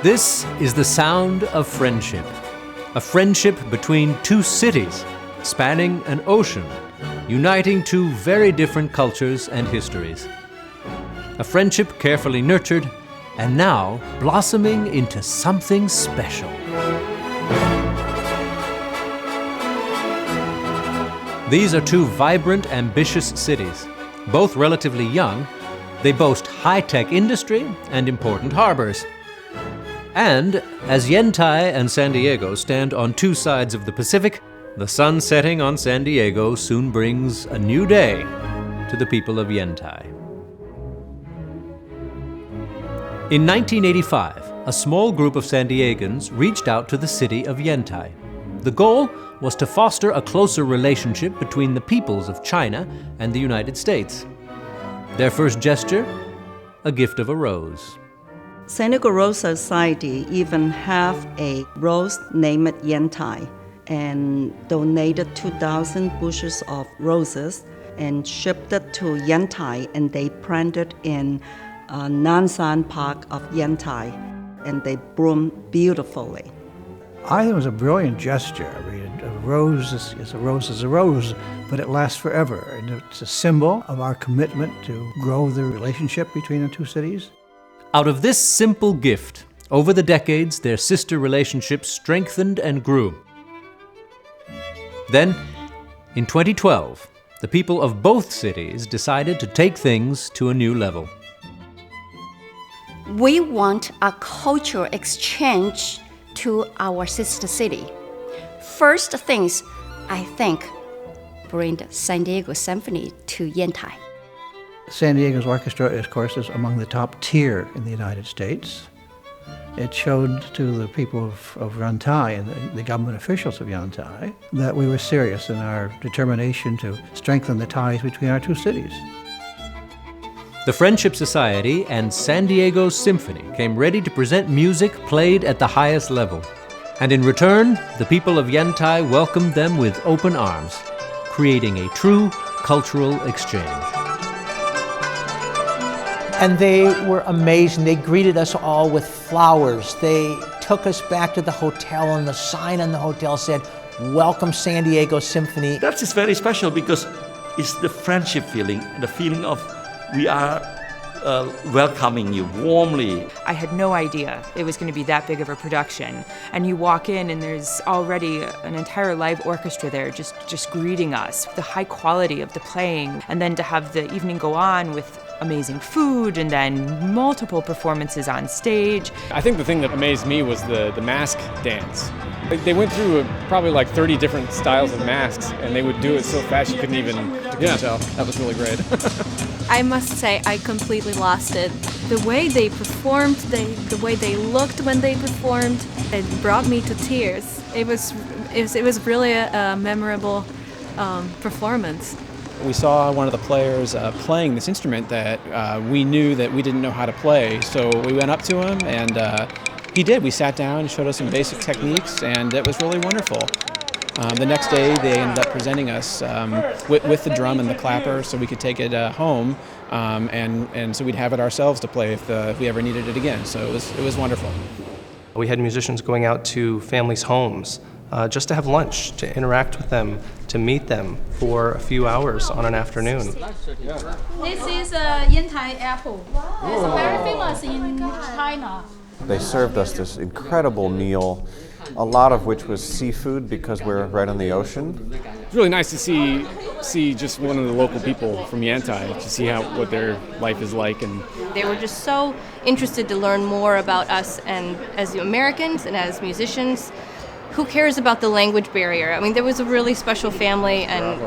This is the sound of friendship. A friendship between two cities, spanning an ocean, uniting two very different cultures and histories. A friendship carefully nurtured, and now blossoming into something special. These are two vibrant, ambitious cities. Both relatively young, they boast high-tech industry and important harbors. And as Yantai and San Diego stand on two sides of the Pacific, the sun setting on San Diego soon brings a new day to the people of Yantai. In 1985, a small group of San Diegans reached out to the city of Yantai. The goal was to foster a closer relationship between the peoples of China and the United States. Their first gesture, a gift of a rose. San Diego Rose Society even have a rose named Yantai and donated 2,000 bushels of roses and shipped it to Yantai, and they planted in Nansan Park of Yantai, and they bloom beautifully. I think it was a brilliant gesture. I mean, a rose is a rose, but it lasts forever, and it's a symbol of our commitment to grow the relationship between the two cities. Out of this simple gift, over the decades, their sister relationship strengthened and grew. Then, in 2012, the people of both cities decided to take things to a new level. We want a cultural exchange to our sister city. First things, I think, bring the San Diego Symphony to Yantai. San Diego's orchestra, of course, is among the top tier in the United States. It showed to the people of Yantai and the government officials of Yantai that we were serious in our determination to strengthen the ties between our two cities. The Friendship Society and San Diego Symphony came ready to present music played at the highest level. And in return, the people of Yantai welcomed them with open arms, creating a true cultural exchange. And they were amazing. They greeted us all with flowers. They took us back to the hotel, and the sign on the hotel said, "Welcome San Diego Symphony." That's just very special because it's the friendship feeling, the feeling of we are welcoming you warmly. I had no idea it was going to be that big of a production. And you walk in and there's already an entire live orchestra there just greeting us. The high quality of the playing, and then to have the evening go on with amazing food and then multiple performances on stage. I think the thing that amazed me was the mask dance. They went through probably like 30 different styles of masks, and they would do it so fast you couldn't even tell. That was really great. I must say I completely lost it. The way they performed, the way they looked when they performed, it brought me to tears. It was really a memorable performance. We saw one of the players playing this instrument that we knew that we didn't know how to play, so we went up to him and he did. We sat down and showed us some basic techniques, and it was really wonderful. The next day they ended up presenting us with the drum and the clapper so we could take it home, and so we'd have it ourselves to play if we ever needed it again. So it was wonderful. We had musicians going out to families' homes just to have lunch, to interact with them, to meet them for a few hours on an afternoon. This is a Yantai apple. It's very famous in China. They served us this incredible meal, a lot of which was seafood because we're right on the ocean. It's really nice to see just one of the local people from Yantai, to see what their life is like. And they were just so interested to learn more about us and as Americans and as musicians. Who cares about the language barrier? I mean, there was a really special family, and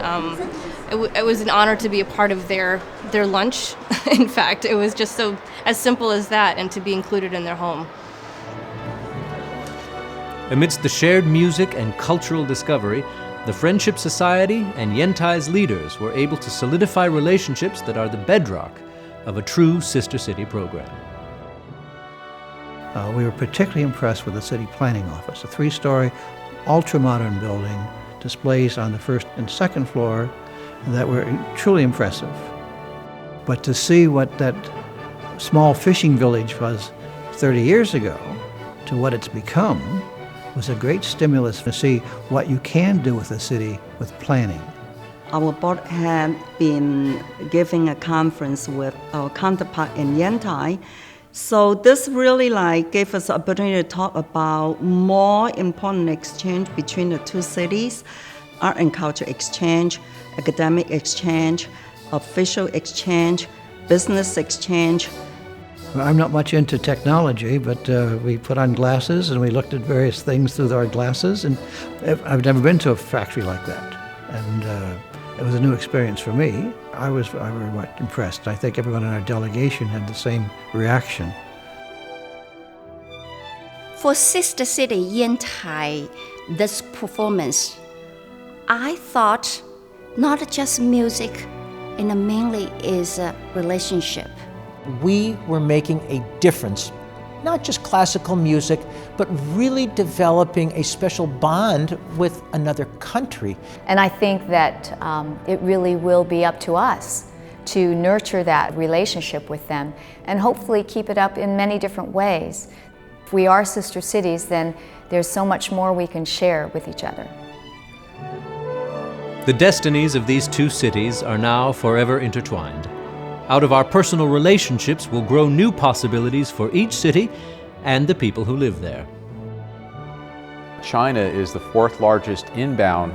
it was an honor to be a part of their lunch. In fact, it was just so as simple as that, and to be included in their home. Amidst the shared music and cultural discovery, the Friendship Society and Yantai's leaders were able to solidify relationships that are the bedrock of a true sister city program. We were particularly impressed with the city planning office, a 3-story, ultra-modern building, displays on the first and second floor that were truly impressive. But to see what that small fishing village was 30 years ago to what it's become was a great stimulus to see what you can do with a city with planning. Our board had been giving a conference with our counterpart in Yantai. So this really gave us the opportunity to talk about more important exchange between the two cities, art and culture exchange, academic exchange, official exchange, business exchange. I'm not much into technology, but we put on glasses and we looked at various things through our glasses, and I've never been to a factory like that. And it was a new experience for me. I was very much impressed. I think everyone in our delegation had the same reaction. For Sister City Yantai, this performance, I thought not just music, and mainly is a relationship. We were making a difference, not just classical music, but really developing a special bond with another country. And I think that it really will be up to us to nurture that relationship with them and hopefully keep it up in many different ways. If we are sister cities, then there's so much more we can share with each other. The destinies of these two cities are now forever intertwined. Out of our personal relationships will grow new possibilities for each city and the people who live there. China is the fourth largest inbound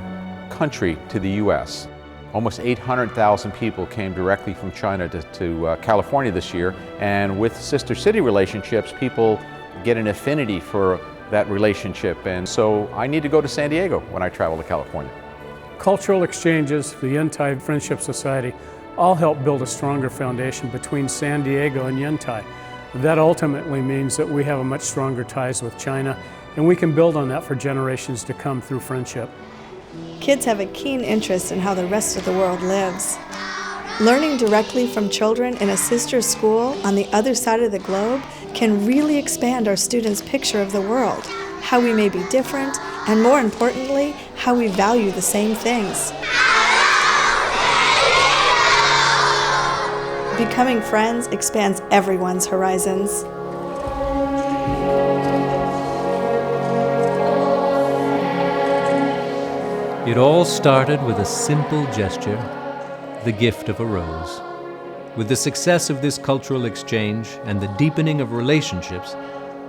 country to the U.S. Almost 800,000 people came directly from China to California this year, and with sister city relationships, people get an affinity for that relationship, and so I need to go to San Diego when I travel to California. Cultural exchanges, the Yantai Friendship Society, all help build a stronger foundation between San Diego and Yantai. That ultimately means that we have much stronger ties with China, and we can build on that for generations to come through friendship. Kids have a keen interest in how the rest of the world lives. Learning directly from children in a sister school on the other side of the globe can really expand our students' picture of the world, how we may be different, and more importantly, how we value the same things. Becoming friends expands everyone's horizons. It all started with a simple gesture, the gift of a rose. With the success of this cultural exchange and the deepening of relationships,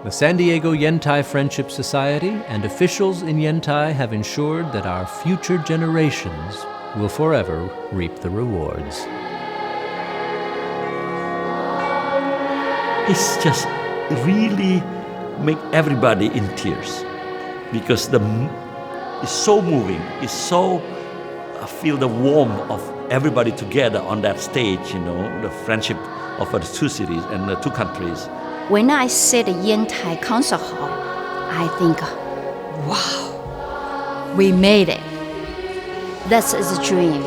the San Diego Yantai Friendship Society and officials in Yantai have ensured that our future generations will forever reap the rewards. It's just really make everybody in tears because it's so moving. It's so I feel the warmth of everybody together on that stage. The friendship of the two cities and the two countries. When I see the Yantai Concert Hall, I think, wow, we made it. That's a dream.